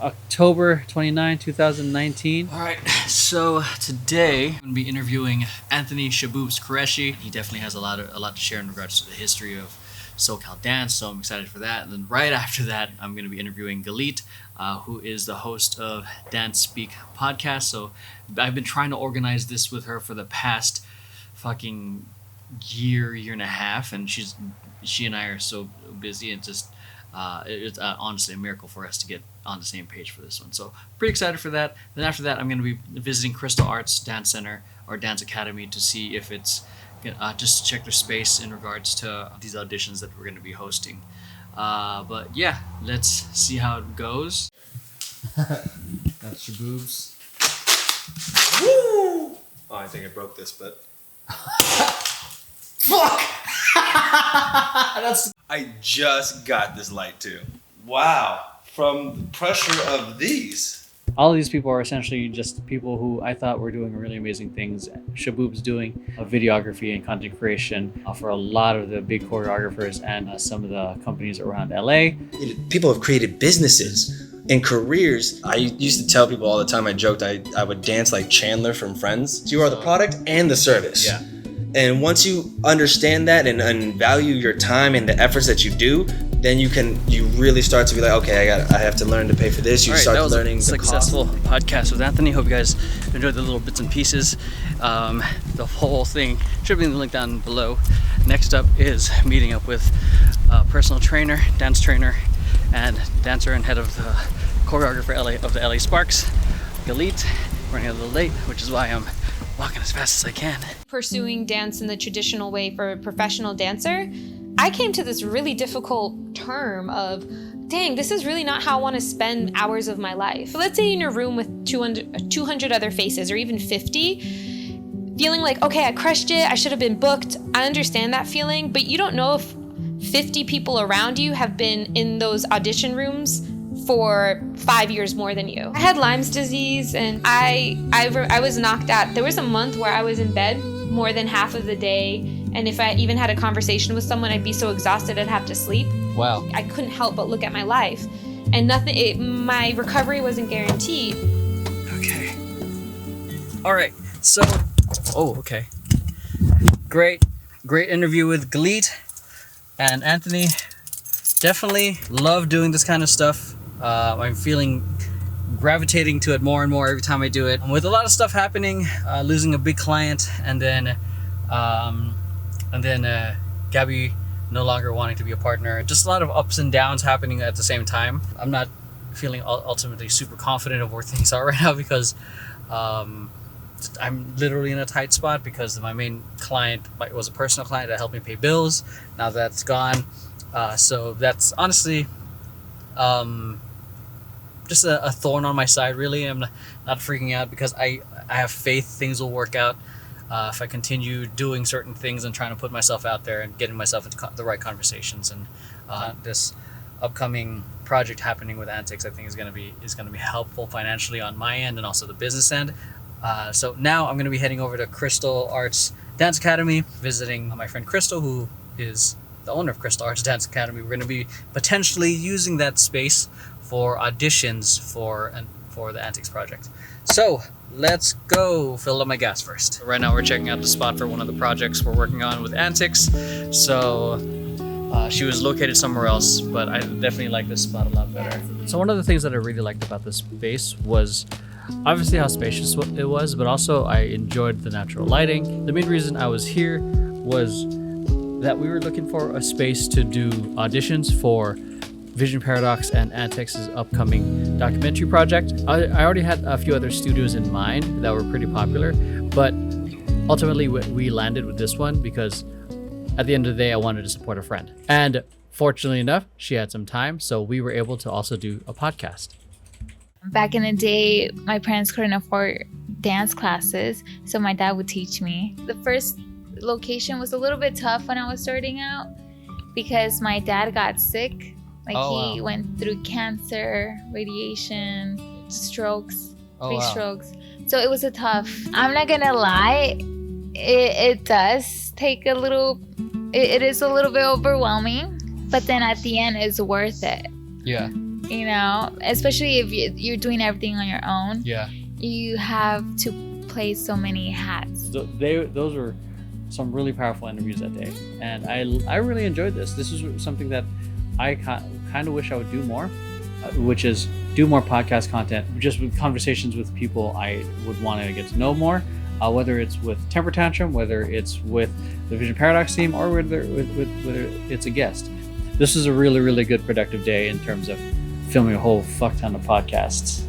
October 29, 2019. All right, so today I'm going to be interviewing Anthony Shaboobs Qureshi. He definitely has a lot to share in regards to the history of SoCal dance, so I'm excited for that. And then right after that, I'm going to be interviewing Galit, who is the host of Dance Speak podcast. So I've been trying to organize this with her for the past fucking year and a half, and she and I are so busy, and just it's honestly a miracle for us to get on the same page for this one. So pretty excited for that. Then after that, I'm going to be visiting Crystal Arts Dance Center or Dance Academy to see if it's just to check their space in regards to these auditions that we're going to be hosting. But yeah, let's see how it goes. That's your boobs. Woo! Oh, I think I broke this, but fuck! I just got this light too. Wow. From the pressure of these. All of these people are essentially just people who I thought were doing really amazing things. Shaboobs doing videography and content creation for a lot of the big choreographers and some of the companies around LA. People have created businesses and careers. I used to tell people all the time, I joked, I would dance like Chandler from Friends. You are the product and the service. Yeah. And once you understand that and value your time and the efforts that you do, then you really start to be like, okay, I have to learn to pay for this. You start learning the successful podcast with Anthony. Hope you guys enjoyed the little bits and pieces. The whole thing should be in the link down below. Next up is meeting up with a personal trainer, dance trainer, and dancer and head of the choreographer of the LA Sparks, Galit. Running a little late, which is why I'm walking as fast as I can. Pursuing dance in the traditional way for a professional dancer, I came to this really difficult term of, dang, this is really not how I want to spend hours of my life. So let's say in your room with 200 other faces, or even 50, feeling like, okay, I crushed it, I should have been booked. I understand that feeling, but you don't know if 50 people around you have been in those audition rooms for 5 years more than you. I had Lyme's disease, and I was knocked out. There was a month where I was in bed more than half of the day, and if I even had a conversation with someone, I'd be so exhausted I'd have to sleep. Wow. I couldn't help but look at my life, and my recovery wasn't guaranteed. Okay. All right. So, okay. Great interview with Galit and Anthony. Definitely love doing this kind of stuff. I'm gravitating to it more and more every time I do it. With a lot of stuff happening, losing a big client, and then Gabby no longer wanting to be a partner. Just a lot of ups and downs happening at the same time. I'm not feeling ultimately super confident of where things are right now because I'm literally in a tight spot because my main client was a personal client that helped me pay bills. Now that's gone. So that's honestly just a thorn on my side, really. I'm not freaking out because I have faith things will work out if I continue doing certain things and trying to put myself out there and getting myself into the right conversations. And this upcoming project happening with Antics, I think is going to be helpful financially on my end and also the business end. So now I'm going to be heading over to Crystal Arts Dance Academy, visiting my friend Crystal, who is the owner of Crystal Arts Dance Academy. We're going to be potentially using that space for auditions for the Antics project. So let's go fill up my gas first. Right now we're checking out the spot for one of the projects we're working on with Antics. So she was located somewhere else, but I definitely like this spot a lot better. So one of the things that I really liked about this space was obviously how spacious it was, but also I enjoyed the natural lighting. The main reason I was here was that we were looking for a space to do auditions for Vision Paradox and Antics' upcoming documentary project. I already had a few other studios in mind that were pretty popular, but ultimately we landed with this one because at the end of the day, I wanted to support a friend. And fortunately enough, she had some time, so we were able to also do a podcast. Back in the day, my parents couldn't afford dance classes, so my dad would teach me. The first location was a little bit tough when I was starting out because my dad got sick. He went through cancer, radiation, strokes, strokes. So it was I'm not gonna lie, it does take a little, it is a little bit overwhelming, but then at the end it's worth it. Yeah. You know, especially if you're doing everything on your own. Yeah. You have to play so many hats. So those were some really powerful interviews that day, and I really enjoyed this. This is something that I kind of wish I would do more, which is do more podcast content, just with conversations with people I would want to get to know more, whether it's with Temper Tantrum, whether it's with the Vision Paradox team, or whether it's a guest. This is a really, really good productive day in terms of filming a whole fuck ton of podcasts.